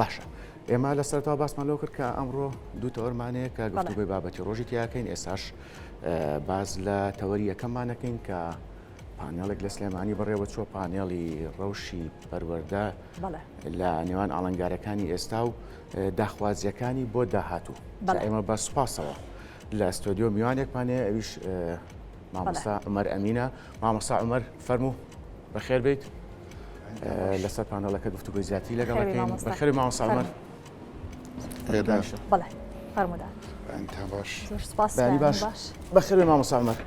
باشە ئێمە لە سەرەوە باسمان لەو کرد کە ئەمڕۆ دوو تەوەرمانەیە کە گفتوگوی بابەتی ڕۆژی تیاکەین ئێساش باز لە تەوەری یەکەممانەکەین کە پانێڵێک لە سلێمانی بەڕێوە چوە پانێڵی ڕەوشی پەروەردە لە نێوان ئاڵنگارەکانی ئێستا و داخوازیەکانی بۆ داهاتوو ئێمە بە سوپاسەوە لە ستۆدیۆ میوانێکمانەیە ئەویش مامۆستا عومەر ئەمینە. مامۆستا عومەر فەرموو بەخێر بیت لەسەر پانێڵەکە گفتوگوی زیاتی لەگەڵەکەین. بەخێر مامۆستا عومەر. بەڵێ فەرموودە. باش. زۆر سپاس. باش. بەخێر مامۆستا عومەر.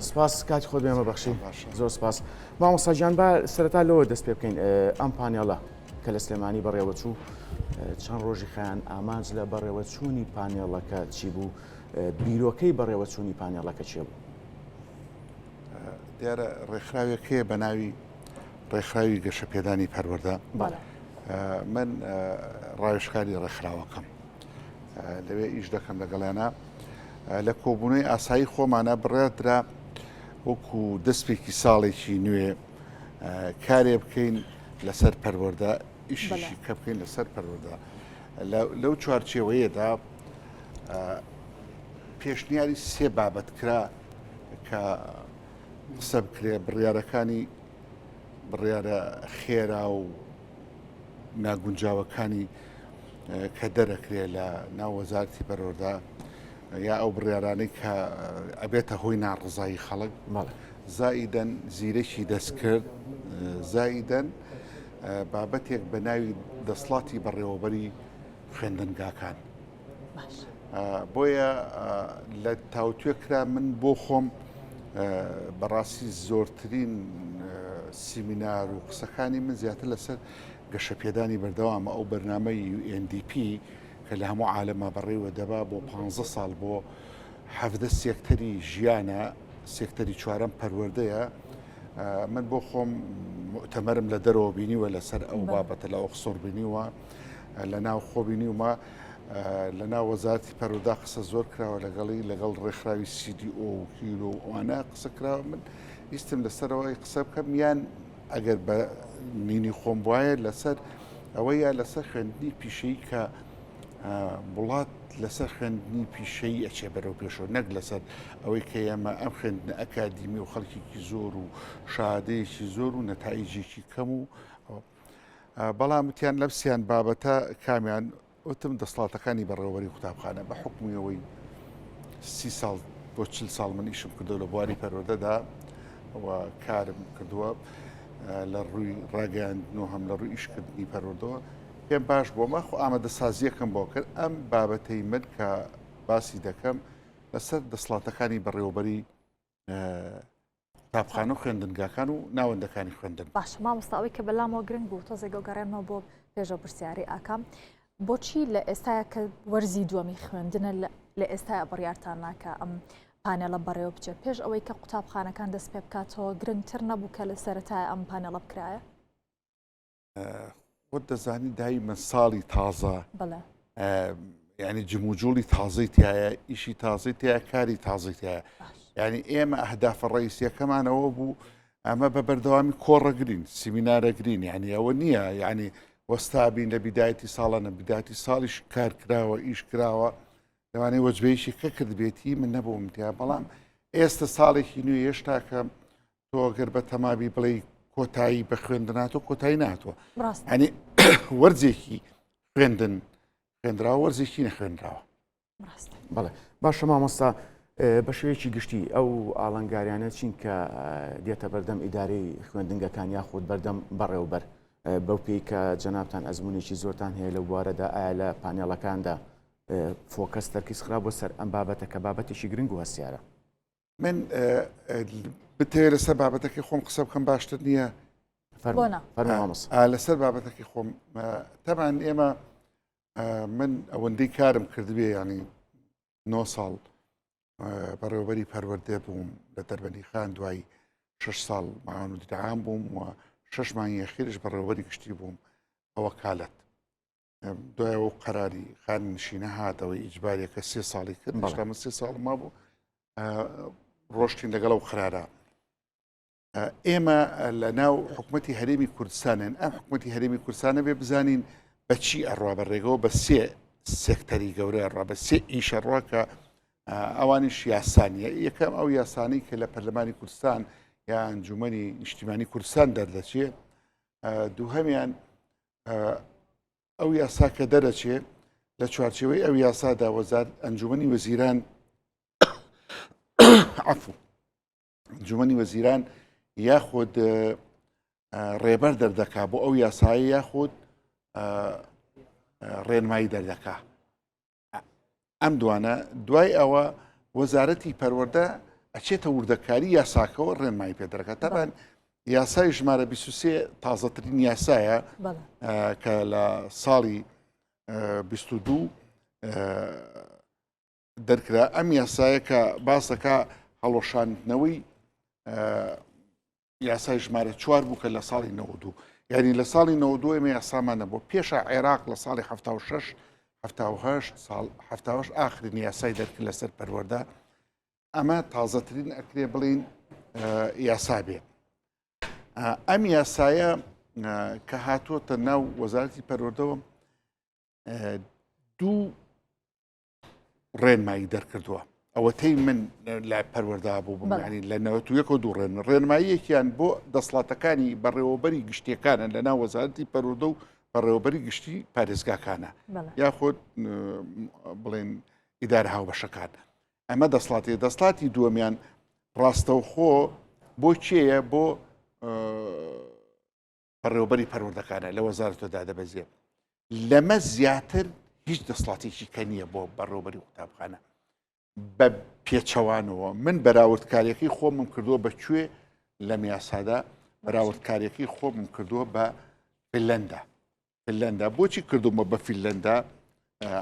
سپاس کاتی خۆت بێمە بەخشی. زۆر سپاس. مامۆستا گیان با سەرەتا لەوە دەست پێ بکەین ئەم پانێڵە کە لە سلێمانی بەڕێوەچوو چەند ڕۆژی خەیان ئامانج لە بەڕێوەچوونی پانێڵەکە چی بوو؟ بیرۆکەی بەڕێوەچوونی پانێڵەکە چێ بوو؟ دیارە ڕێکخراوێکەیە بە ناوی ڕێکخراوی گەشەپێدانی پەروەردە. من ڕاوێژکاری ڕێکخراوەکەم لەوێ ئیش دەکەم لەگەڵیانە لە کۆبوونەوەی ئاسایی خۆمانە بڕێدرا وەکو دەستپێکی ساڵێکی نوێ کارێ بکەین لەسەر پەروەردە، ئیشیشی کە بکەین لەسەر پەروەردە. لەو چوارچێوەیەدا پێشنیاری سێ بابەت کرا کە قسە بکرێ بڕیارەکانی بڕیارە خێرا و ناگونجاوەکانی کە دەرەکرێ لە ناو وەزارەتی پەروەردە یا ئەو بڕیارانەی کە ئەبێتە هۆی ناڕزایی خەڵک، زائیدەن زیرەکی دەستکرد، زائیدەن بابەتێک بە ناوی دەسڵاتی بەڕێوەبەری خوێندنگاکان. بۆیە لە تاوتوێ کرا من بۆ خۆم بەڕاستی زۆرترین سیمینار و قسەکانی من زیاتر لەسەر گەشەپێدانی بەردەوامە. ئەو بەرنامەی UNDP کە لە هەموو عالەمە بەڕێوە دەبا بۆ 15 ساڵ بۆ 17 سێکتەری ژیانە، سێکتەری چوارەم پەروەردەیە. من بۆ خۆم مؤتەمەرم لە دەرەوە بینیوە لەسەر ئەو بابەتە لە ئۆکسفۆرد بینیوە، لە ناو خۆ بینیومە، لە ناو وەزارەتی پەروەردە قسە زۆر کراوە لەگەڵ ڕێکخراوی CDO و کیلۆ ئەوانە قسە کراوە. من ویستم لەسەرەوەی قسە بکەم، یان ئەگەر بە نینی خۆم وایە لەسەر ئەوەی یا لەسەر خوێندنی پیشەیی کە وڵات لەسەر خوێندنی پیشەیی ئەچێ بەرەو پێشەوە، نەک لەسەر ئەوەی کە ئێمە ئەم خوێندنە ئەکادیمی و خەڵکێکی زۆر و شادەیەکی زۆر و نەتایجێکی کەم و بەڵام وتیان لەپسیان بابەتە کامیان وتم دەسڵاتەکانی بەڕێوەبەری قوتابخانە بە حکمیەوەی 30 ساڵ بۆ 40 ساڵ من ئیشم کردو لە بواری پەروەردەدا و کارم کردووە لە ڕووی ڕاگەیاندنەوە هەم لە ڕووی ئیشکردنی پەروەردەوە. پێم باش بۆمە خۆ ئامادەسازیەکەم بۆ کرد ئەم بابەتەی من کە باسی دەکەم لەسەر دەسڵاتەکانی بەڕێوەبەری قوتابخانە و خوێندنگاکان و ناوەندەکانی خوێندن. باش مامۆستا ئەوەی کە بەلامەوە گرنگ بوو تۆزێک گەڕێنەوە بۆ پێشەوە پرسیاری ئاکام، بۆچی لە ئێستاە کە وەرزی دووەمی خوێندنە لە ئێستا بڕیارتان ناکە ئەم پانێڵە بەڕێوە بچێت پێش ئەوەی کە قوتابخانەکان دەست پێ بکاتەوە گرنگتر نەبوو کە لە سەرەتای ئەم پانێڵە بکرایە؟ خۆت دەزانی دای من ساڵی تازە، بەڵێ یعنی جموجوڵی تازەی تایە، ئیشی تازەی تایە، کاری تازەی تایە. یعنی ئێمە ئەهدافە ڕئیسیەکەمانەوە بوو ئەمە بە بەردەوامی کۆڕەگرین، سیمینارەگرین، یعنی ئەوە نییە یعنی وەستابین لە بیدایەتی ساڵە نە بیدایەتی ساڵیش کار کراوە ئیش کراوە لەوانەیە وەجبەیەشی کە کردبێتی من نەبووم تیا. بەڵام ئێستا ساڵێکی نوێ هێشتا کە تۆ گەر بە تەمابی بڵێ کۆتایی بە خوێندناتۆ کۆتایی ناتوە، ئەنی وەرزێکی خوێندن خوێندراوە وەرزێکی نەخوێنراوە. بەڵێ باشە مامۆستا بە شێوەیەکی گشتی ئەو ئاڵنگاریانە چین کە دێتە بەردەم ئیدارەی خوێندنگەکان یاخود بەردەم بەڕێوەبەر بەو پێی کە جەنابتان ئەزمونێکی زۆرتان هەیە لە بوارەدا، ئایا لە پانێڵەکاندا فۆکەس تەرکیزخرا بۆ سەر ئەم بابەتە کە بابەتێکی گرنگ و هەستیارە؟ من بتەوێت لەسەر بابەتەکەی خۆم قسە بکەم باشتر نییە؟ لەسەر بابەتەکەی خۆم تەمان ئێمە من ئەوەندەی کارم کردبێ ینی 9 ساڵ بەڕێوەبەری پەروەردە بووم لە دەربەنی خان، دوای 6 ساڵ ماوان و دیدەعام بووم و 6 مانگی ئەخیرش بەڕێوەبەری گشتی بووم ئەوە کالەت. دوایەوە قەراری خان نشینە هاتەوەی ئیجبارێکە 3 ساڵی کرد، هێشتا من 3 ساڵ ما بوو ڕۆشتین لەگەڵ ئەو قەرارە. ئێمە لە ناو حکوومەتی هەرێمی کوردستانن، ئەم حکوومەتی هەرێمی کوردستانە بێ بزانین بەچی ئەڕوا بەڕێگەوە بە سێ سێکتەری گەورەی ڕوا بە سێ ئیشە ڕوا کە ئەوانیش یاسانیە. یەکەم ئەو یاسانی کە لە پەرلەمانی کوردستان یا ئەنجومەنی نیشتیمانی کوردستان دەردەچێت، دووهەمیان ئەو یاسا کە دەرەچێت لە چوارچێوەی ئەو یاسادا ئەنجومەنی وەزیران عفو ئەنجومەنی وەزیران یاخود ڕێبەر دەردەکا بۆ ئەو یاسایی یاخود ڕێنمایی دەردەکا. ئەم دوانە دوای ئەوە وەزارەتی پەروەردە ئەچێتە وردەکاری یاساکەوە ڕێنمایی پێدەکات. تاان یاسای ژمارە 23 تازەترین یاسایە کە لە ساڵی 22 دەرکرا. ئەم یاسایە کە باسەکە هەڵۆشاندنەوەی یاسای ژمارە 4 بوو کە لە ساڵی 92 یعنی لە ساڵی 92 ئێمە یاسامانە بۆ پێشە عێراق لە ساڵی 76 ئاخرین یاسای دەرکرد لەسەر پەروەردە. ئەمە تازەترین ئەکرێ بڵین یاسا بێ. ئەم یاسایە کە هاتووەتە ناو وەزارەتی پەروەردەوە دوو ڕێنمایی دەرکردووە. ئەوەتەی من لە پەروەردا بوو بمانی لە 91 و دوو ڕێنماییەکیان بۆ دەسڵاتەکانی بەڕێوەبەری گشتیەکانە لە ناو وەزارەتی پەروەردە و بەڕێوەبەری گشتی پارێزگاکانە یاخود بڵێن ئیدارە هاوبەشەکان. ئەمە دەسڵاتی دووەمیان ڕاستەوخۆ بۆ چێیە؟ بۆ بەڕێوەبەری پەروەردەکانە لە وەزارەتەوەدا دەبەزێ. لەمە زیاتر هیچ دەسڵاتێکی کە نییە بۆ بەڕێوەبەری قوتابخانە بە پێچەوانەوە. من بەراوردکاریەکەی خۆمم کردووە بەکوێ لە میاسادا بەراوردکاریەکەی خۆمم کردووە بە فنلەندا. بۆچی کردومە بە فنلەندا؟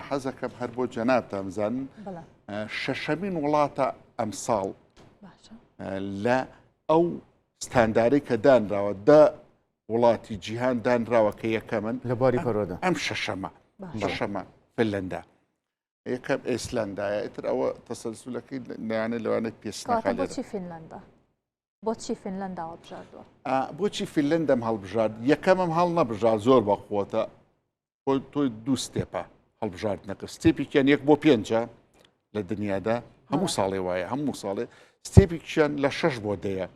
حەزەکەم هەر بۆ جەنابتان بزانن شەشەمین وڵاتە ئەمساڵ لە ئەو ستاندارەی کە دانراوە دە وڵاتی جیهان دانراوە کە یەکەمن لە باری پەروەردە. ئەم شەشەمە فنلەندا، یەکەم ئێسلندایە. ئیتر ئەوە تەسەلسولەکەی لایەنە لەوانە پێستنەکان. بۆچی فنلەندا؟ بۆچی فنلەنداوە بژاردووە؟ بۆچی فنلەندەم هەڵبژارد؟ یەکەمم هەڵ نەبژار زۆر بەخۆتە تۆی دوو ستێپە هەڵبژاردنەکە. ستێپێکیان 1 بۆ 5 لە دنیادا هەموو ساڵێ وایە، هەموو ساڵێ ستێپێکیان لە 6 بۆ 10.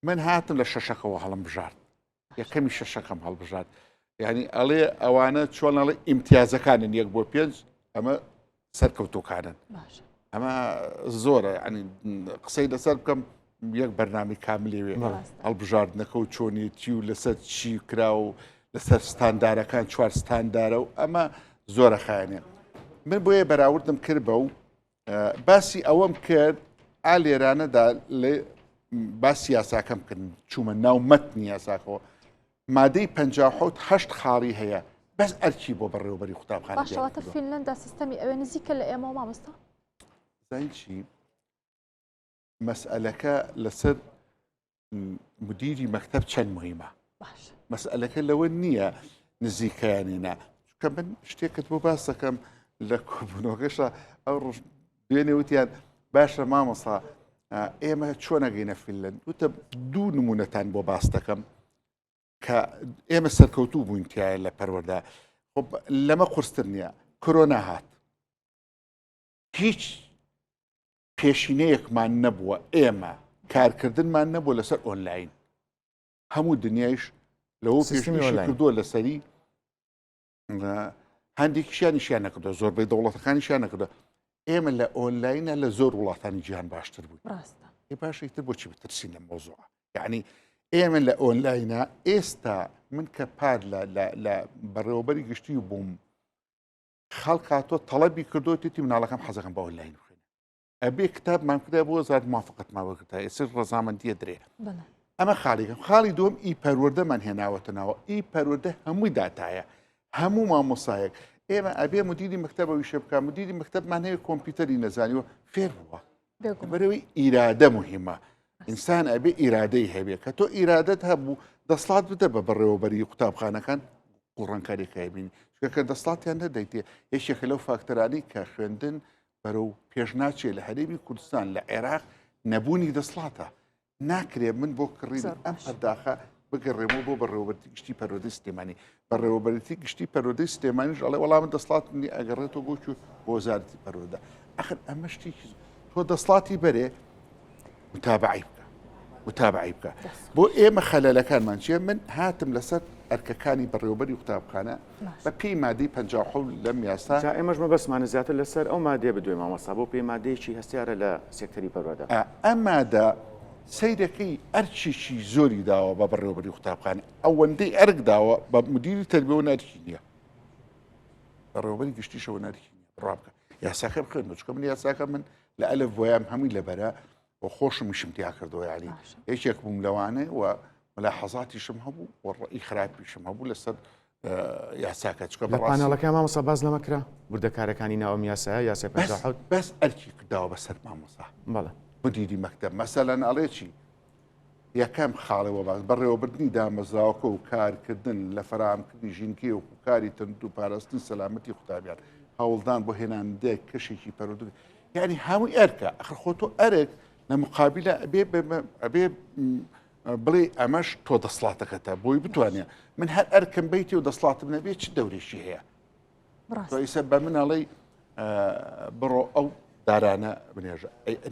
من هاتم لە شەشەکەەوە هەڵم بژارد، یەکەمی شەشەکەم هەڵبژارد. یعنی ئەڵێ ئەوانە چۆن ئەڵێ ئیمتیازەکانن 1 بۆ 5 ئەمە سەرکەوتوکانن. ئەمە زۆرە، ینی قسەی لەسەر بکەم یەک بەرنامی کاملێوێ هەڵبژاردنەکە و چۆنیەتی و لەسەر چی کرا و لەسەر ستاندارەکان 4 ستاندارە و ئەمە زۆرە خایانێ. من بۆیە بەراوردم کرد بە و باسی ئەوەم کرد ئا لێرانەدا لێ باسی یاساکەم کردن چوومە ناو مەتنی یاساکەوە. مادەی 58 خاڵی هەیە بەس ئەرکی بۆ بەڕێوەبەری قوتابخانە. باشەواتە فینلەندا سیستەمی ئەوێ نزیکە لە ئێمە مامۆستا؟ زین چی؟ مەسئلەکە لەسەر مدیری مەکتەب چەند مهمە. مەسئلەکە لەوە نییە نزیکەیانێنە. چونکە من شتێکت بۆ باس دەکەم لە کۆبوونەوەکەشە ئەو ڕۆژ دوێنێ وتیان باشە مامۆستا ئێمە چۆن نەگەینە فینلەند؟ وتە دوو نمونەتان بۆ باس دەکەم کە ئێمە سەرکەوتوو بووین تایە لە پەروەردە. خۆ لەمە قورستر نییە. کۆرۆنا هات، هیچ پێشینەیەکمان نەبووە، ئێمە کارکردنمان نەبووە لەسەر ئۆنلاین. هەموو دنیایش لەوە پێشنیش کردووە لەسەری هەندێکیشیانیشیان نەکردووە، زۆربەی دەوڵەتەکانیشیان نەکردووە. ئێمە لە ئۆنلاینە لە زۆر وڵاتانی جیهان باشتر بووین. باشیتر بۆچی بترسین لە مۆزوعە؟ یعنی ئێمە لە ئۆنلاینە ئێستا من کە پار لە بەڕێوەبەری گشتی بووم خەڵک هاتۆ تەڵەبی کردو تێتی مناڵەکەم حەزەکەم بە ئۆنلاین بخوێنێ. ئەبێ کتابمان کرا بۆ وەزارەت موافقەتمان وەرگرتا، ئێستا ڕەزامەندیە درێ. ئەمە خاڵێکم. خاڵی دووەم ئی پەروەردەمان هێناوەتە ناوە. ئی پەروەردە هەمووی داتایە، هەموو مامۆسایەک. ئێمە ئەبێ مدیری مەکتەبەوەی شێ بکە. مدیری مەکتەبمان هەیە کۆمپیوتەری نەزانیوە فێر بووە. بەرەوەی ئیرادە مهمە. ئینسان ئەبێ ئیرادەی هەبێ کە تۆ ئیرادەت هەبوو دەسڵات بدە بە بەڕێوەبەری قوتابخانەکان قوڕانکاریەکە هەبینی. چونکە دەسڵاتیان نەدەیتێ. یەکێکە لەو فاکتەرانی کە خوێندن بەرەو پێش ناچێت لە هەرێمی کوردستان لە عێراق نەبوونی دەسڵاتە. ناکرێ من بۆ کڕین ئەم پەرداخە بگەڕێمەوە بۆ بەڕێوەبەرتی گشتی پەروەردەی سلێمانی بەڕێوەبەرتی گشتی پەروەردەی سلێمانیش ئەڵێ وەڵام دەسڵاتنی ئەگەڕێتەوە بۆ وەزارەتی پەروەردە ئەخر ئەمە شتێکی تۆ دەسڵاتی بەرێ متابعی بکە بۆ ئێمە خەلەلەکانمان چیە من هاتم لەسەر ئەرکەکانی بەڕێوەبەری قوتابخانە بە پێی مادەی 57 لەم یاسا ئێمەش بەسمانە زیاتر لەسەر ئەو مادێ بدوێ مامۆستا بۆ پێی مادەیەکی هەستیارە لە سێکتەری پەروەردە ئەم مادە سەیرەکەی ئەرچێکی زۆری داوە بە بەڕێوەبەری قوتابخانە ئەوەندەی ئەرک داوە بە مدیری تەربیە و نەرکی نییە بەڕێوەبەری گشتیشەوە نەرکی نییە ڕابکە یاساکە بخێن بچکە من یاساکە من لە ئەلف بۆیان هەمووی لەبەرە و خۆشمیشم تیا کردەوە یعنی هیچێک بووم لەوانێ و ملاحەزاتیشم هەبوو و ڕێی خراپیشم هەبوو لەسەر یاساکە چکە لە پانێڵەکە مامۆستا باز لەمەکرا وردەکارەکانی ناوم یاسایە یاسای 57 بەس ئەرکی کرداوە بەسەر مامۆستا بەڵێ مدیری مەکتەب مەسەلەن ئەڵێ چی یەکەم خاڵەوە باز بەڕێوەبردنی دامەزراوەکە و کارکردن لە فراهەمکردنی ژینگی و کاری تەندروست و پاراستنی سەلامەتی قوتابیان هەوڵدان بۆ هێناندەیەک کەشێکی پەروەردە یعنی هەمووی ئەرکە ئەخر خۆ تۆ ئەرێک لە مقابلە ئەبێ بڵێ ئەمەش تۆ دەسڵاتەکەتە بۆی بتوانێت من هەر ئەرکم بیتی و دەسڵاتم نەبێت چ دەورێکی هەیە تۆئیسە بە مناڵی بڕۆ ئەو دارانە بنێژە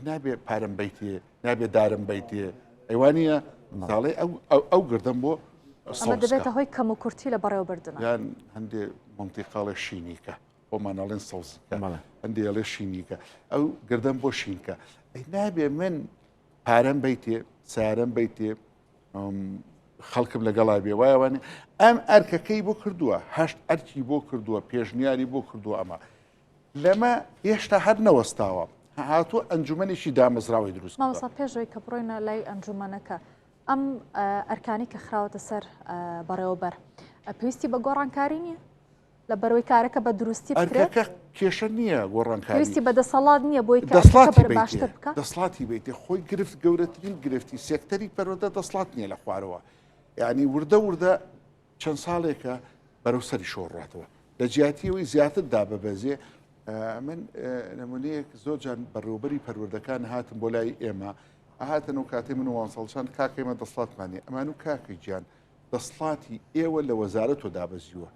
نابێ پارم بیتێ نابێ دارم بیتێ ئەیوانە ساڵێ ئەو گردم بۆ ئەمە دەبێتە هۆی کەم و کورتی لە بەڕێوەبردنە یان هەندێ منتیقاڵە شینیکە بۆمانەڵێن سەوزکە هەندێ ئەڵێ شینیکە ئەو گردم بۆ شینکە نابێ من پارەم بیتێ سارم بیتێ خەڵکم لەگەڵا بێ وایوانێ ئەم ئەرکەکەی بۆ کردووە هەشت ئەرکی بۆ کردووە پێشنیاری بۆ کردووە ئەمە لەمە هێشتا هەر نەوەستاوە هاتووە ئەنجومەنێکی دامەزراوی دروست مامۆستا پێشەوەی کە بڕۆینە لای ئەنجومەنەکە ئەم ئەرکانی کە خراوەتە سەر بەڕێوەبەر پێویستی بە گۆڕانکاری نییە لە بەرەوەی کارەکە بە دروستی بکرێت کێشە نییە گۆڕانکاری پێویستی بە دەسەڵات نییە بۆی باشتر بکە دەسڵاتی بیتێ خۆی گرفت گەورەترین گرفتی سێکتەری پەروەردە دەسڵات نییە لە خوارەوە یعنی وردە چەند ساڵێکە بەرەو سەری شۆڕاتەوە لە جیاتیەوەی زیاتر دابەبەزێ من نمونەیەک زۆر جان بەڕێوەبەری پەروەردەکان هاتم بۆ لای ئێمە هاتن و کاتی من وانسەڵشان کاکەمە دەسڵاتمانێ ئەمان و کاکی گیان دەسڵاتی ئێوە لە وەزارەت تۆ دابەزیوە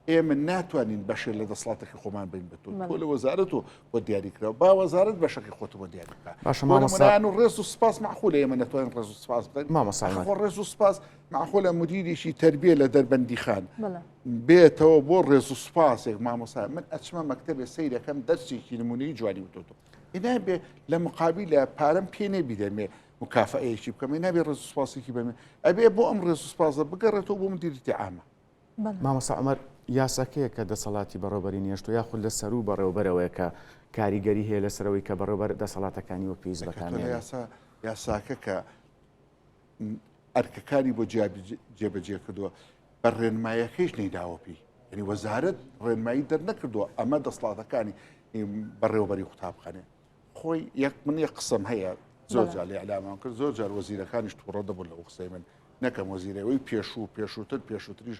ئێمە ناتوانین بەشێ لە دەسڵاتێکی خۆمان بین بە تۆ لە وەزارەت و بۆ دیاریکراوە با وەزارەت بەشەکەی خۆت بۆ دیاری بکە و ڕێز و سپاس معخول ئێمە ناتوانین ڕێز و سپاس بکەین ڕێز و سپاس معخولە مدیریشی تربیە لە دەربەندی خان بێتەوە بۆ ڕێز و سپاسێک مامۆستا من ئەچمە مەکتەبێ سەیرەکەم دەرسێکی نمونەی جوانی وتۆ ئینابێ لە مقابل لە پارەم پێ نەبیدەمێ مکافەیەکی بکەم نابێ ڕێز و سپاسێکی بەمێ ئەبێ بۆ ئەم ڕێز و سپاسە بگەڕێتەوە بۆ مدیریتی عامە مامۆستا عومەر یاساکەیە کە دەسەڵاتی بەڕێوەبەری نیشتۆ یاخود لە سەر و بەڕێوەبەرەوەیە کە کاریگەری هەیە لەسەرەوەی کە بەڕێوەبەر دەسەڵاتەکانی وە پێویست بەکانێنێت یاساکە کە ئەرکەکانی بۆ جێبەجێ کردووە بە ڕێنمایەکەیش نەیداوە پێی یعنی وەزارەت ڕێنمایی دەرنەکردووە ئەمە دەسەڵاتەکانی بەڕێوەبەری قوتابخانێ خۆی من یەک قسەم هەیە زۆر جار لێ ئەلامان کرد زۆر جار وەزیرەکانیش تووڕە دەبوون لە قسەی من نەکەم وەزیرەوەی پێشووتریش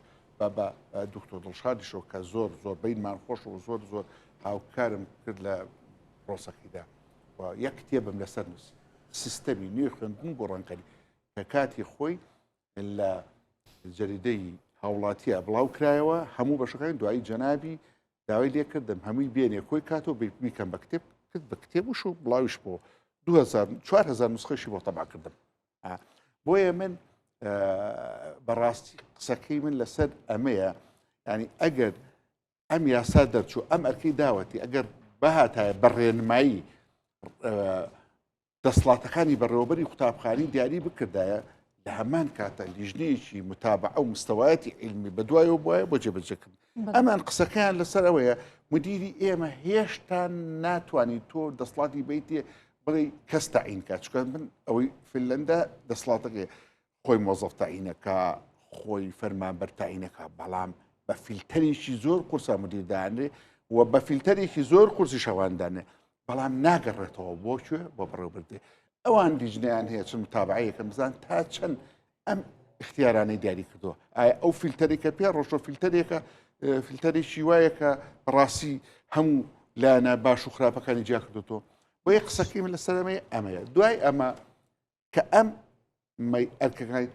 بە دکتۆر دڵشادیشەوە کە زۆر بینمان خۆش و زۆر هاوکارم کرد لە ڕۆسەکیدا و یەک کتێبم لەسەر نووس سیستەمی نوێی خوێندن گۆڕانکاری کە کاتی خۆی لە جەریدەی هاوڵاتیە بڵاو کرایەوە هەموو بەشەکانی دوایی جەنابی داوای لێ کردم هەمووی بێنێ کۆی کاتەوە بیکەم بە کتێب کرد بە کتێبش و بڵاویش بۆ 4,000 نسخەشی بۆ تەبا کردم بۆیە من بەڕاستی قسەکەی من لەسەر ئەمەیە ینی ئەگەر ئەم یاسا دەرچوو ئەم ئەرکەی داوەتی ئەگەر بەهاتایە بەڕێنمایی دەسڵاتەکانی بەڕێوەبەری قوتابخانی دیاری بکردایە لە هەمان کاتە لیژنەیەکی متابعە و مستەوایەتی علمی بە دوایەوە بواە بۆ جێبەجێکردن ئەمان قسەکەیان لەسەر ئەوەیە مدیری ئێمە هێشتا ناتوانانی تۆ دەسڵاتی بیتێ بڵێ کەس تەعین کات چکە من ئەوەی فنلەندا دەسڵاتەکەی خۆی مۆزەف تەعینەکە خۆی فەرمانبەر تەعینەکە بەڵام بە فیلتەرێکی زۆر قورسا مدیردانێ و بە فیلتەرێکی زۆر قورسی شەواندانێ بەڵام ناگەڕێتەوە بۆکوێ بۆ بەڕێوەبردێ ئەوان دیژنیان هەیە چون متابعەیەکەم بزان تا چەند ئەم اختیارانەی دیاری کردووە ئایا ئەو فیلتەرێکە پێ ڕۆژۆ فیلتەرێکە فیلتەرێکی وایە کە بەڕاستی هەموو لایەنە باش و خراپەکانی جیا کردوتەوە بۆ یە قسەکەی من لەسەر ئەمەیە دوای ئەمە کە ئەم ئەرکەکانی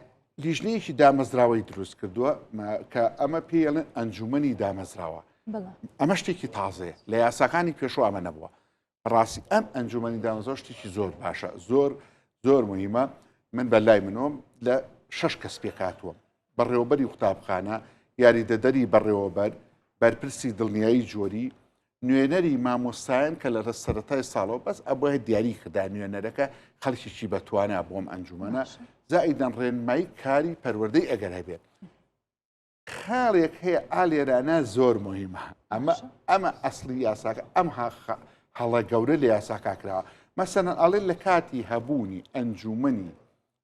لیژنەیەکی دامەزراوەی دروست کردووە کە ئەمە پێڵێن ئەنجومەنی دامەزراوە. ئەمە شتێکی تازەیە لە یاساکانی پێشوە ئەمە نەبووە. ڕاستی ئەم ئەنجومەنی دامەزراوە شتێکی زۆر باشە، زۆر مهمە. من بە لای منۆم لە 6 کەس پێکاتووە بەڕێوەبەری قوتابخانە، یاریدەدەری بەڕێوەبەر، بەرپرسی دڵنیایی جۆری، نوێنەری مامۆستایان کە لە سەرەتای ساڵەوە بەس ئەبووە دیاری کردا نوێنەرەکە خەڵکیی بەتوانە بۆم ئەنجومەنە زائیدەن ڕێنمایی کاری پەروەردەی ئەگەر هەبێت. خاڵێک هەیە ئالێرانە زۆر مهمە. ئەمە ئەسلی یاساکە ئەم هەڵە گەورە لە یاساکا کراوە. مەسەنە ئەڵێ لە کاتی هەبوونی ئەنجومەنی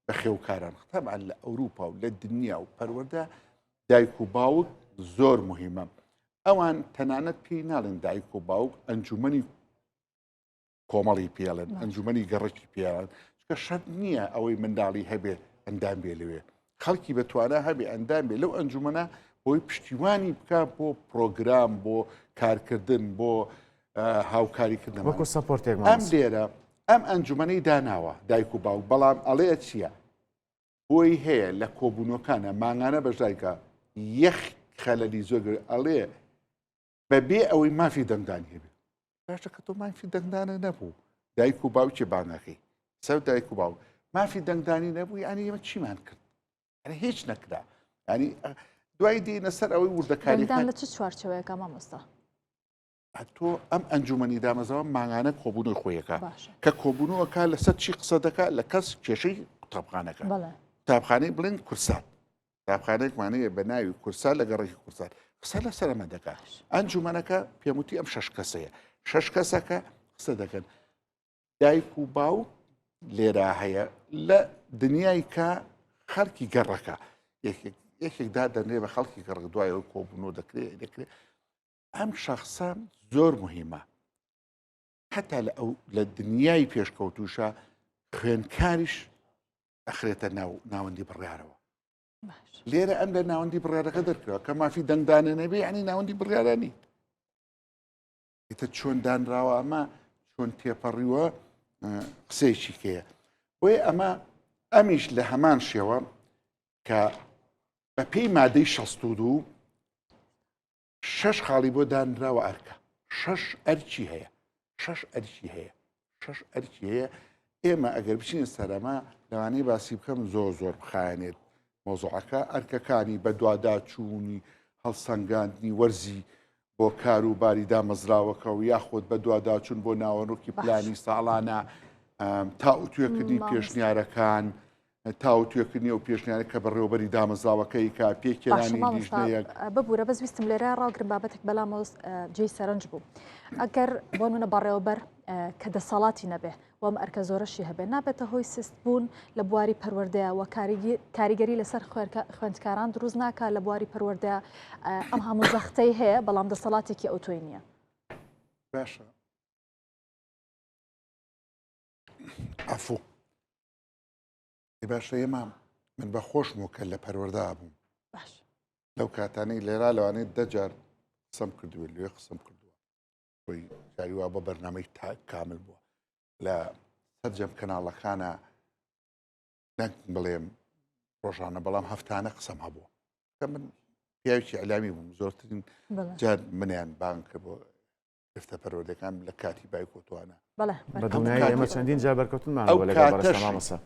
بە خێوکاران تەبعاً لە ئەوروپا و لە دنیا و پەروەردە دایک و باوک زۆر مهمە. ئەوان تەنانەت پێی ناڵێن دایک و باوک ئەنجومەنی کۆمەڵی پێڵێن، ئەنجومەنی گەڕێکی پێڵێن، چکە شەرت نییە ئەوەی منداڵی هەبێ ئەندام بێ لەوێ. خەڵکی بەتوانە هەبێ ئەندام بێ لەو ئەنجومەنە بۆی پشتیوانی بکە بۆ پرۆگرام، بۆ کارکردن، بۆ هاوکاریکردن. وەکو سەپۆرتێک ئەم لێرە ئەم ئەنجومەنەی داناوە دایک و باوک، بەڵام ئەڵەیە چییە؟ بۆی هەیە لە کۆبوونەکانە ماگانە بەژایکە یەخ خەلەلی زۆر ئەڵێ بەبێ ئەوەی مافی دەنگدان هێبێ. باشە کە تۆ مافی دەنگدانە نەبوو، دایک و باوکی بانەکەی سەر دایک و باوک مافی دەنگدانی نەبوو، ینی ئێمە چیمان کرد؟ هیچ نەکرا. ینی دوای دێنە سەر ئەوەی وردەکاریدان لە چ چوارچەوەیەکە مامۆستا؟ تۆ ئەم ئەنجومەنی دامەزەوە ماگانە کۆبوونەوەی خۆیەکە کە کۆبوونەوەکە لەسەر چی قسە دەکات لە کەس کێشەی قوتابخانەکە. قوتابخانەی بڵێن کورسان، قوتابخانەیەکمانەیە بە ناوی کورسان لە گەڕێکی کورسان قسە لەسەر ئەمە دەکات. ئەنجومەنەکە پێموتی ئەم 6 کەسەیە، 6 کەسەکە قسە دەکەن. دایک و باو لێرا هەیە لە دنیای کە خەڵکی گەڕەکە یەکێکدا دەنێ بە خەڵکی گەڕک دوایەوە کۆبوونەوە دەکرێت. ئەم شخصە زۆر مهمە. حتا لە دنیای پێشکەوتوشە خوێنکاریش ئەخرێتە ناوەندی بڕیارەوە. لێرە ئەم لە ناوەندی بڕیارەکە دەرکەوە کە مافی دەنگدانە نەبێ ینی ناوەندی بڕیارانی. ئیتە چۆن دانراوە ئەمە چۆن تێپەڕیوە قسەیەکی کەیە. بۆیە ئەمیش لە هەمان شێوە کە بە پێی مادەی 62 6 خاڵی بۆ دانراوە ئەرکە. 6 ئەرکی هەیە، 6 ئەرکی هەیە، 6 ئەرکی هەیە. ئێمە ئەگەر بچین سەرەما لەوانەیە باسی بکەم زۆر بخایەنێت مۆزوعەکە ئەرکەکانی بە دواداچوونی هەڵسەنگاندنی وەرزی بۆ کاروباری دامەزراوەکە و یاخۆت بە دواداچوون بۆ ناوەڕۆکی پلانی ساڵانە تاوتوێکردنی پێشنیارەکان تاوتوێکردنی و پێشنیارە کە بەڕێوەبەری دامەزراوەکەی کا پێکێنانی لیژنەیەک ببوورە بەس ویستم لێرە ڕاگرم بابەتێک بەلامۆز جێی سەرنج بوو. ئەگەر بۆ نمونە بەڕێوەبەر کە دەسەڵاتی نەبێ وەم ئەرکە زۆرەشی هەبێ نابێتە هۆی سست بوون لە بواری پەروەردەیە و کاریگەری لەسەر خوێندکاران دروست ناکات لە بواری پەروەردەیە. ئەم هەموو زەختەی هەیە بەڵام دەسەڵاتێکی ئەوتۆی نییە. باشە ئەفوو باشە ئێمە من بە خۆشمەوە کە لە پەروەردە بووم. لەو کاتانەی لێرا لەوانێت 10 جار قسەم کردووە لێ قسەم کردووە خۆی جاریوا بە بەرنامەی کامل بووە لە سەرجەم کەناڵەکانە نەک بڵێم ڕۆژانە بەڵام هەفتانە قسەم هەبووە کە من پیاوێکی ئەلامی بووم. زۆرترین جار منیان بان کرد بۆ گفتە پەروەردەکان لە کاتی بایکۆتوانە. بە دنیای ئێمە چەندین جار بەرکەوتنمان بووە لەگەڵ بەڕێستە مامۆستا.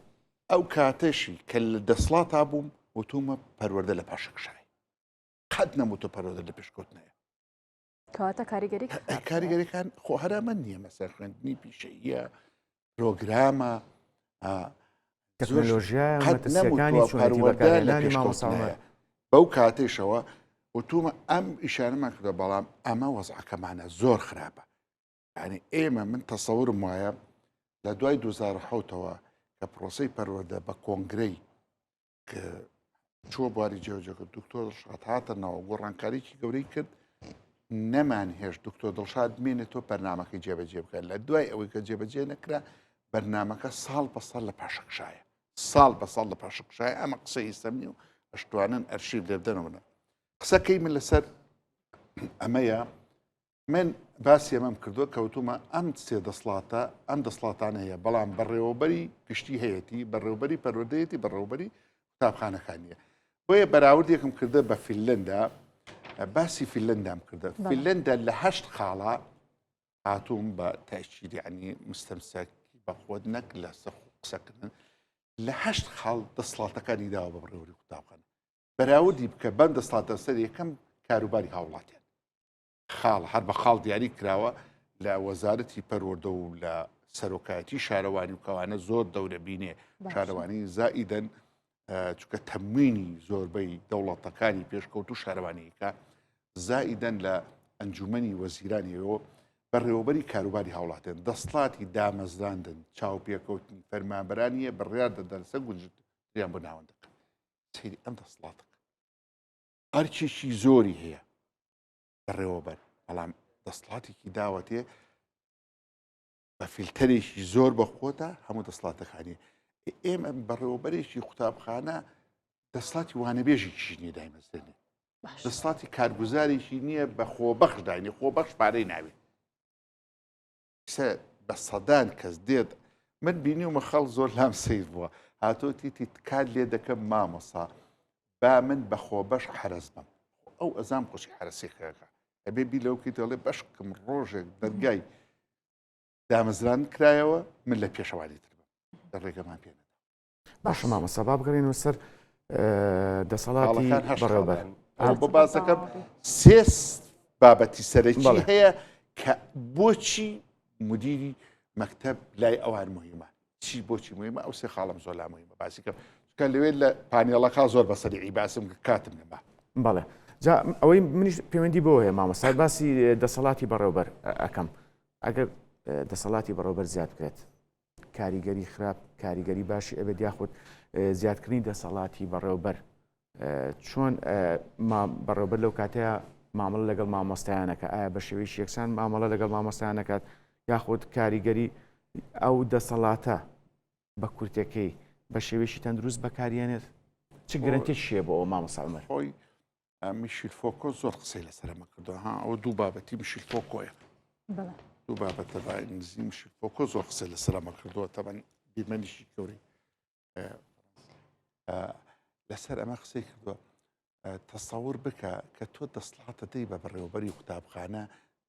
ئەو کاتەشی کە لە دەسڵاتا بووم وتومە پەروەردە لە پاشەکشای قەت نەموتە پەروەردە لە پێشکەوتنەیە. کەواتە کاریگەریەکان خۆ هەرامە نییە مەسەر خوێندنی پیشەیە پرۆگرامە تەکنۆلۆژیا مەترسیەکانی چۆنەتی بەکارهێنانی مامۆستاوە. بەو کاتێشەوە وتومە ئەم ئیشارەمان کردە بەڵام ئەمە وەزعەکەمانە زۆر خراپە. یعنی ئێمە من تەسەورم وایە لە دوای 2010ەوە کە پرۆسەی پەروەردە بە کۆنگرەی کە چۆ بواری جێوجەکە دکتۆر دڵشاد هاتەنەوە گۆڕانکاریی گەورەی کرد نەمان هێشت دکتۆر دڵشاد بمێنێتەوە بەرنامەکەی جێبەجێ بکات. لە دوای ئەوەی کە جێبەجێ نەکرا بەرنامەکە ساڵ بە ساڵ لە پاشەکشایە، ساڵ بە ساڵ لە پاشەکشایە. ئەمە قسە ئیسەمنی و ئەشتوانن ئەرشیف لێبدەنەوە. قسەکەی من لەسەر ئەمەیە من باسی ئەمەم کردووە کەوتومە ئەم سێ دەسڵاتە ئەم دەسڵاتانە هەیە بەڵام بەڕێوەبەری گشتی هەیەی بەڕێوەبەری پەروەردەیەتی بەڕێوەبەری قوتابخانەکانیە بۆیە بەراوردێکم کردە بە فینلەندا باسی فینلەندام کردە فینلەندا لە 8 خاڵە هاتووم بە تاکید یعنی مستەمسەکی بەخۆت نەک لە سەر قسەکردن لە 8 خاڵ دەسەڵاتەکانی داوە بە بڕێوەری قوتابخانە بەراوردی بکە بەم دەسەڵاتە سەر یەکەم کاروباری هاوڵاتیان خاڵ هەر بە خاڵ دیاری کراوە لە وەزارەتی پەروەردە و لە سەرۆکایەتی شارەوانی و کەوانە زۆر دەورە بینێ شارەوانی زائیدەن چونکە تەموینی زۆربەی دەوڵەتەکانی پێشکەوت و شارەوانیەکە زائیدەن لە ئەنجومەنی وەزیرانیەوە بەڕێوەبەری کاروباری هاوڵاتێن دەسڵاتی دامەزراندن چاوپێکەوتنی فەرمانبەرانیە بڕیار دەدەن سەر گونجیان بۆ ناوەندەکە سەیری ئەم دەسڵاتەکە هەرچێکی زۆری هەیە بەڕێوەبەر بەڵام دەسڵاتێکی داوەتێ بە فیلتەرێکی زۆر بەخۆتە هەموو دەسڵاتەکانی ئێمە بەڕێوەبەرێکی قوتابخانە دەسڵاتی وانەبێژێکی نییە دایمەزرێنێ دەسڵاتی کارگوزارێکی نییە بە خۆبەخش داینێ خۆبەخش پارەی ناوێت بە سەدان کەس دێت من بینیومە خەڵ زۆر لام سیر بووە هاتۆتیتی کار لێ دەکەم مامەسا با من بە خۆبەش حرەز بم ئەو ئەزام قوشی حرەسێکەکە ئەبێ بی لەوکی دەڵێ بەشکم ڕۆژێک دەرگای دامەزران کرایەوە من لە پێشەوانی تر بم لە ڕێگەمان پێنە باشە مامەسا با بگەڕێنەوە سەر دەسەڵاتی بەڕێوەبەر بۆ باسەکەم سێ بابەتی سەرەکی هەیە کە بۆچی مدیری مەکتەب لای ئەوان مهمە چی بۆچی مهمە ئەو سێ خاڵم زۆر لا مهمە باسیکەم کە لەوێت لە پانێڵەکە زۆر بەسەریعی باسم کاتم نەما بەڵێ جا ئەوەی منیش پەیوەندی بۆ هەیە مامەسا باسی دەسەڵاتی بەڕێوەبەر ئەەکەم ئەگەر دەسەڵاتی بەڕێوەبەر زیاد بکرێت کاریگەری خراپ کاریگەری باشی ئەبێت یاخود زیادکردنی دەسەڵاتی بەڕێوەبەر چۆن بەڕێوەبەر لەو کاتەیە مامەڵە لەگەڵ مامۆستایانەکە ئایا بە شێوەیەکی یەکسان مامەڵە لەگەڵ مامۆستایانەکات یاخود کاریگەری ئەو دەسەڵاتە بە کورتەکەی بە شێوەیەکی تەندروست بەکارێنێت چ گرنگتێکیە بۆ ئەو مامۆستا عومەر خۆی میشیل فۆکۆ زۆر قسەی لەسەرمە کردووە ها ئەو دوو بابەتی میشیل فۆکۆیە دوو بابەتە بە ئینگلیزی میشیل فۆکۆ زۆر قسەی لەسەرمە کردووە تەمەن بیرمەنیشی گەورەی لەسەر ئەمە قسەی کردووە تەسەور بکە کە تۆ دەسەڵاتە دەی بە بەڕێوەبەری قوتابخانە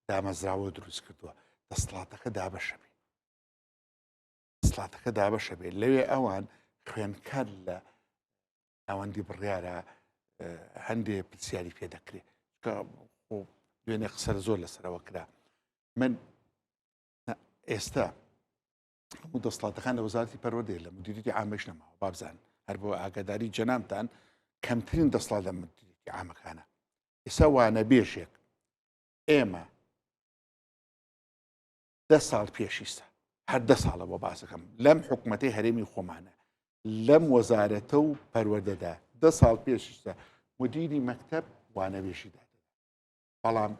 دامەزراوە دروست کردووە دەسەڵاتەکە دابەشە بێ دەسەڵاتەکە دابەشە بێ لەوێ ئەوان خوێنکار لە ناوەندی بڕیارە هەندێک پرسیاری پێ دەکرێت کە دوێنێ قسە زۆر لەسەرەوە کرا من ئێستا هەموو دەسەڵاتەکان لە وەزارەتی پەروەردە لە مدیریەتی عامەش نەماوە بابزان هەر بۆ ئاگاداری جەنابتان کەمترین دەسەڵات لە مدیریەتی عامەکانە ئێستا وانە بێژێک ئێمە 10 ساڵ پێشیستە هەر 10 ساڵە بۆ باسەکەم لەم حکومەتەی هەرێمی خۆمانە لەم وەزارەتە و پەروەردەدا 10 ساڵ پێشیستە مدیری مەکتەب وانەبێژی دادەدا بەڵام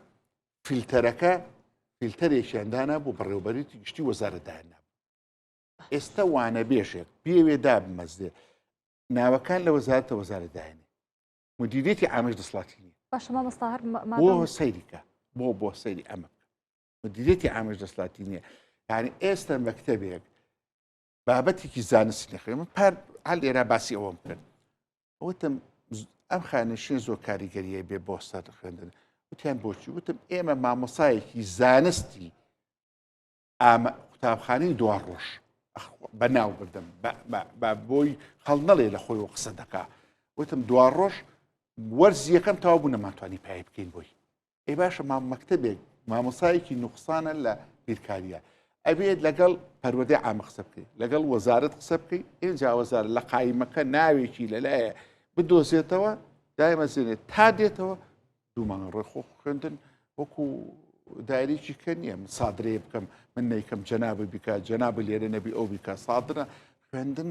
فیلتەرەکە فیلتەرێکیاندانە بۆ بەڕێوەبەری گشتی وەزارەتدایانە ئێستا وانەبێژێک پێوێدا بمەزدێ ناوەکان لە وەزارەتە وەزارەتدایانێ مدیریەتی عامەش دەسەڵاتی نییە باشە مامۆستا هەر بۆ سەیریکە بۆ سەیری ئەمە مدیریەتی عامەش دەسەڵاتی نییە یعنی ئێستا مەکتەبێک بابەتێکی زانستی نەخوێ من پار هەل ئێرا باسی ئەوەم کرد وتم ئەم خانشین زۆر کاریگەریە بێ بۆ سەر خوێندن وتیان بۆچی وتم ئێمە مامۆسایەکی زانستی قوتابخانەی دوا ڕۆژ بەناو بردم بۆی هەڵ نەڵێ لە خۆی قسە دەکا وتم دوا ڕۆژ وەرزی یەکەم تەواو بوو نەماتوانی پای بکەین بۆی ئەی باشە مەکتەبێک مامۆسایەکی نوقسانە لە بیرکاریە ئەبێت لەگەڵ پەروەردەی عامە قسە بکەیت لەگەڵ وەزارەت قسە بکەیت ئینجا وەزارە لە قایمەکە ناوێکی لەلایە بدۆزێتەوە دایمەزێنێت تا دێتەوە دوومان ڕێخۆ خوێندن وەکو دایرێکی کە نییە من سادرێ بکەم من نیکەم جەنابە بیکە جەنابە لێرە نەبی ئەو بیکە سادرە خوێندن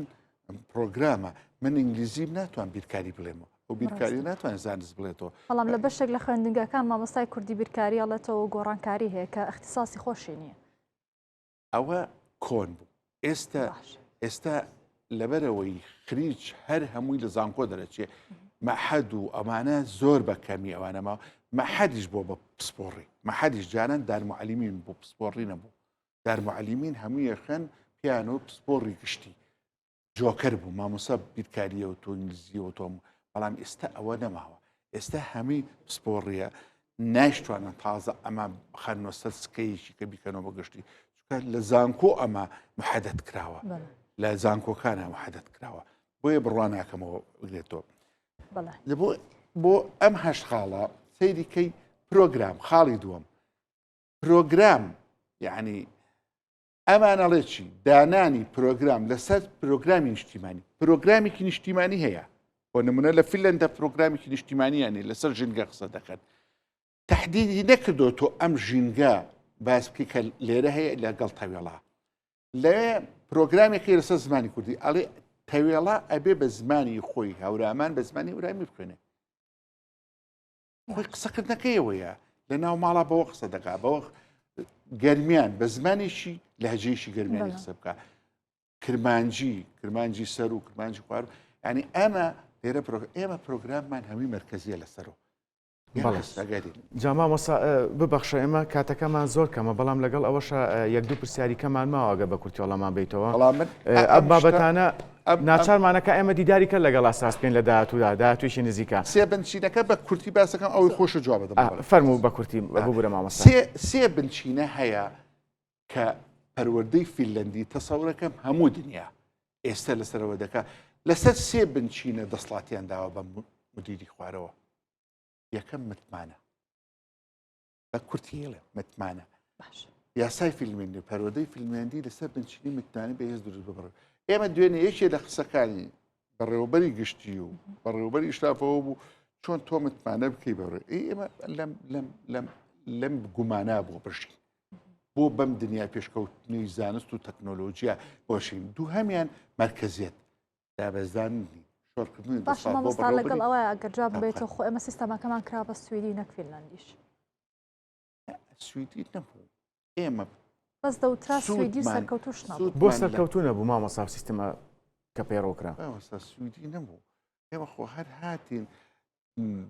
پرۆگرامە من ئینگلیزیم ناتوان بیرکاری بڵێمەوە و بیرکاری ناتوانێت زانست بڵێتەوە بەڵام لە بەشێک لە خوێندنگەکان مامۆستای کوردی بیرکاری هەڵێتەوە گۆڕانکاری هەیە کە اختصاصی خۆشی نییە ئەوە کۆن بوو ئێستا لەبەرەوەی خریج هەر هەمووی لە زانکۆ دەرەچێ مەحەد و ئەمانە زۆر بە کەمی ئەوانەما مەحەدیش بۆ بە پسپۆڕی مەحەدیش جانان دارمعلیمین بۆ پسپۆڕی نەبوو دارمعلیمین هەمووی خوێن پیان و پسپۆڕی گشتی جۆکەر بوو مامۆسا بیرکاریە و تۆ ئینگلیزیەوە تۆم بەڵام ئێستا ئەوە نەماوە ئێستا هەمی پسپۆڕیە نایشتوانن تازە ئەمە خەنەوە سەر سکەیەکی کە بیکەنەوە بە گشتی لە زانکۆ ئەمە محەدەت کراوە لە زانکۆکانە محەدەت کراوە بۆیە بڕوان ناکەمەوە بگرێتەوە بۆ ئەم هەشت خاڵە سەیریکەی پرۆگرام خاڵی دووەم پرۆگرام یعنی ئەمانەڵێکی دانانی پرۆگرام لەسەر پرۆگرامی نیشتیمانی پرۆگرامێکی نیشتیمانی هەیە بۆ نمونە لە فیلەندە پرۆگرامێکی نیشتیمانیانی لەسەر ژینگە قسە دەکەن تهدیدی نەکردو تۆ ئەم ژینگە باس بکەی کە لێرە هەیە لەگەڵ تەوێڵا لە پرۆگرامێکی لەسەر زمانی کوردی ئەڵێ تەوێڵا ئەبێ بە زمانی خۆی هەورامان بە زمانی ورامی بخوێنێ خۆی قسەکردنەکەیەوەیە لە ناو ماڵا بەوە قسە دەکا بەوە گەرمیان بە زمانێکی لەهجەیەکی گەرمیانی قسە بکە کرمانجی سەر و کرمانجی خوار ینی ئەمە لێرە ئێمە پرۆگراممان هەمووی مەرکەزیە لەسەرەوە جاما ببەخشە ئێمە کاتەکەمان زۆر کەمە بەڵام لەگەڵ ئەوەشە یەک دوو پرسیاری کەمان ماوەگە بە کورتیۆڵەمان بیتەوە ئەم بابەتانە ناچارمانەکە ئێمە دیداری کرد لەگەڵ ئاساس پێین لە داهاتوودا داهاتوویشی نزیکە سێ بنچینەکە بە کورتی باسەکەم ئەوی خۆش جواب بدەم فەرموو بە کورتی ببوورە مامۆستا سێ بنچینە هەیە کە پەروەردەی فیلەندی تەسەورەکەم هەموو دنیا ئێستا لەسەرەوە دەکا لەسەر سێ بنچینە دەسڵاتیان داوە بە مدیری خوارەوە یەکەم متمانە بە کورتیڵێ متمانە یاسای فیلمێنی پەروەردەی فیلمێندی لەسەر بنچینی متمانی بەهێز دروست ببڕێت ئێمە دوێنێ یەکێ لە قسەکانی بەڕێوەبەری گشتی و بەڕێوەبەری شتافەوە بوو چۆن تۆ متمانە بکەی بەڕێ ئێمە لەم گومانە بۆ بژین بۆ بەم دنیا پێشکەوتنی زانست و تەکنۆلۆژیا بۆشین دوو هەمیان مرکزیت دابەزداننی باش مامۆستا لەگەڵ ئەوە ئەگەر جواب بێتەوە خۆ ئێمە سیستەمەکەمان کرا بە سویدی نەک فینلاندیش سویدی نەبوو ئێمە بەس دەوترا سویدی سەرکەوتوش نەبوو بۆ سەرکەوتو نەبوو مامۆستا سیستەمە کە پێڕۆکرا سویدی نەبوو ئێمە خۆ هەر هاتین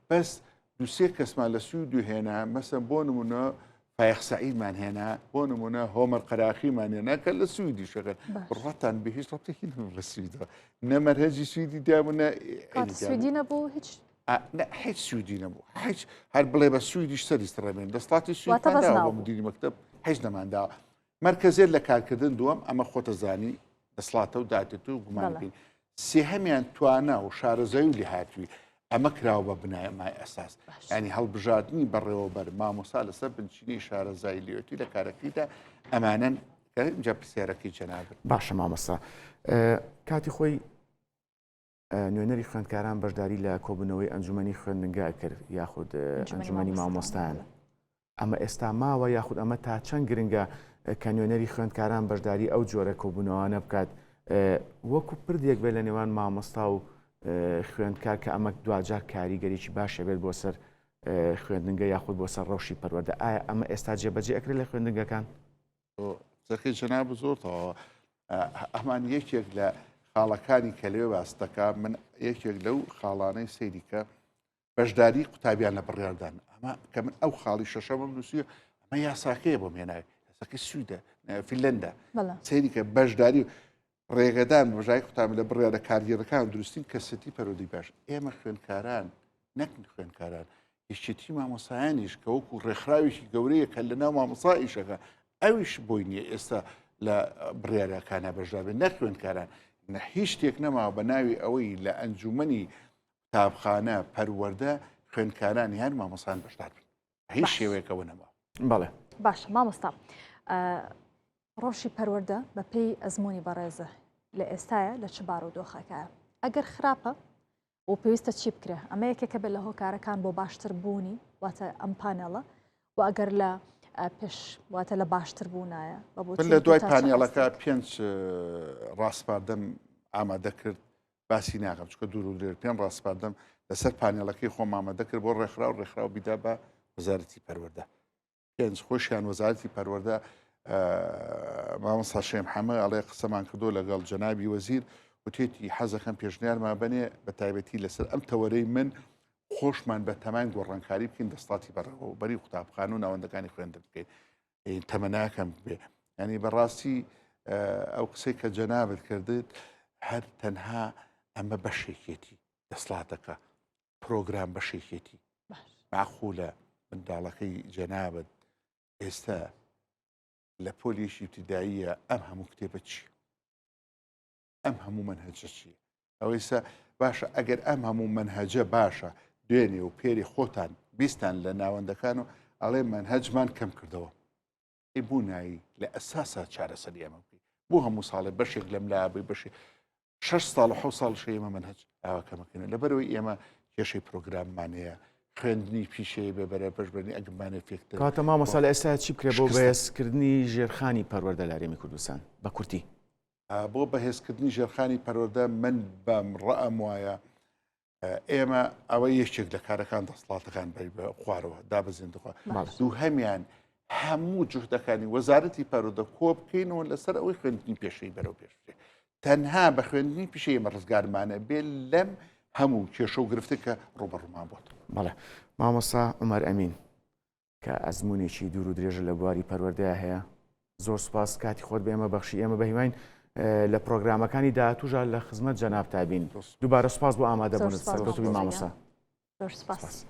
بەس دووسێ کەسمان لە سوید و هێنا مەسەن بۆ نمونە فایق سعیدمان هێنا بۆ نمونە هۆمەر قەراخیمان هێنا کە لە سویدی شەکەن ڕەتان بە هیچ ڕەبتێکی نەبوو لە سویدەوە نەمەرهەجی سویدی دابوونە سویدی نەبوو هیچ سویدی نەبوو هیچ هەر بڵێ بە سویدیش سەری سڕێمێن دەسڵاتی سویدداوە بە مدیری مەکتەب هیچ نەمانداوە مرکزێت لە کارکردن دووەم ئەمە خۆتە زانی دەسڵاتە و داتێت و گومانبین سێهەمیان توانە و شارەزای و لێهاتووی ئەمە کراوە بە بنایمای ئەساس ینی هەڵبژاردننی بەڕێوەبەر مامۆسا لەسەر بنچینی شارەزای لێوەتی لە کارەکەیدا ئەمانەن جا پرسیارەکەی جەنابن باشە مامۆستا کاتی خۆی نوێنەری خوێندکاران بەشداری لە کۆبوونەوەی ئەنجومەنی خوێندنگا کرد یاخود ئەنجومەنی مامۆستایان ئەمە ئێستا ماوە یاخود ئەمە تا چەند گرنگە کە نوێنەری خوێندکاران بەشداری ئەو جۆرە کۆبوونەوەوانە بکات وەکو پردێک بێت لە نێوان مامۆستا و خوێندکار کە ئەمە دوجار کاریگەریی باشە بێت بۆ سەر خوێندنگە یاخود بۆ سەر ڕەوشی پەروەردە ئایا ئەمە ئێستا جێبەجێ ئەکرێت لە خوێندنگەکان زەکەی جەناب زۆرتەوە ئەمان یەکێک لە خاڵەکانی کە لێوێ باستەکە من یەکێک لەو خاڵانەی سەیریکە بەشداری قوتابیان لە بڕیاردان ئەمە کە من ئەو خاڵی شەشەمەم نووسیە ئەمە یاساکەیە بۆ مێناوی یاساکەی سویدە فیلەندە سەیریکە بەشداری ڕێگەدان بەژای قوتابی لە بڕیاردە کارگێڕەکان دروستین کەسەتی پەرۆدی باش ئێمە خوێندکاران نەک خوێندکاران یەکێتی مامۆسایانیش کە وەکو ڕێکخراوێکی گەورەیە کە لە ناو مامۆسا ئیشەکە ئەویش بۆی نییە ئێستا لە بڕیارەکانە بەشدار بێن نەک خوێندکاران هیچ شتێک نەماوە بە ناوی ئەوەی لە ئەنجومەنی قوتابخانە پەروەردە خوێندکارانی هەر مامۆسان بەشدار بن هیچ شێوەیەکەوە نەما بەڵێ باشە مامۆستا ڕۆژی پەروەردە بە پێی ئەزمموی بەڕێزە لە ئێستاە لە چ بار و دۆخەکە ئەگەر خراپە و پێویستە چی بکرێ ئەمە یەکێکە بێت لە هۆکارەکان بۆ باشتر بوونی واتە ئەم پانێڵە و ئەگەر لە پێش واتە لە باشتر بوونایە لە دوای پانێڵەکە پێنج ڕاستپاردەم ئامادە کرد باسی ناکەم چکە دوور و لێر پێم ڕاستپاردەم لەسەر پانێڵەکەی خۆم ئامادە کرد بۆ ڕێکخرا و ڕێکخرا و بیدا بە وەزارەتی پەروەردە پێنج خۆشیان وەزارەتی پەروەردە مامۆستا شێم حەمە ئەڵێ قسەمان کردو لەگەڵ جەنابی وەزیر وتێتی حەزەکەم پێشنیارمان بنێ بە تایبەتی لەسەر ئەم تەوەرەی من خۆشمان بە تەمان گۆڕانکاری بکەین دەسڵاتی بەڕێوەبەری قوتابخانە و ناوەندەکانی خوێندن بکەین تەمەناکەم بێ ینی بەڕاستی ئەو قسەی کە جەنابت کردت هەر تەنها ئەمە بەشێکێتی دەسڵاتەکە پرۆگرام بەشێکێتی معقولە منداڵەکەی جەنابەت ئێستا لە پۆلیشی ابتیداییە ئەم هەموو کتێبە چی ئەم هەموو منهەجە چیە ئەوەیسا باشە ئەگەر ئەم هەموو منهەجە باشە دوێنێ و پێری خۆتان بیستان لە ناوەندەکان و ئەڵێ منهەجمان کەم کردەوە بوونایی لە ئەساسا چارەسەری ئەمە بکەیت بۆ هەموو ساڵێ بەشێک لەم لابی بەشێ 6 ساڵ 7 ساڵ شەیەمە منهەج ئاواکەمەکەن لەبەرەوەی ئێمە کێشەی پرۆگراممانەیە خوێندنی پیشەیە بەبەرە پێشبەرنی ئەگمانە فێکتر کاتە مامۆستا لە ئێستا چی بکرێت بۆ بەهێزکردنی ژێرخانی پەروەردە لە هەرێمی کوردستان بە کورتی بۆ بەهێزکردنی ژێرخانی پەروەردە من بەم ڕەئەم وایە ئێمە ئەوە یەکێک لە کارەکان دەسڵاتەکان بە خوارەوە دابەزێنخوا دوو هەمیان هەموو جوهدەکانی وەزارەتی پەروەردە کۆ بکەینەوە لەسەر ئەوەی خوێندنی پێشەی بەرەو پێشێ تەنها بە خوێندنی پیشەی ئێمە ڕزگارمانە بێ لەم هەموو کێشە و گرفتە کە ڕوبەڕوومان بۆت بەڵێ مامۆستا عومەر ئەمین کە ئەزمونێکی دوور و درێژە لە بواری پەروەردەیە هەیە زۆر سوپاس کاتی خۆت بە ئێمە بەخشی ئێمە بەهیوان لە پرۆگرامەکانی داهاتووژە لە خزمەت جەناب تابین دووبارە سوپاس بۆ ئامادەبوونت سەرکەوتووی مامۆستا زۆر سپاس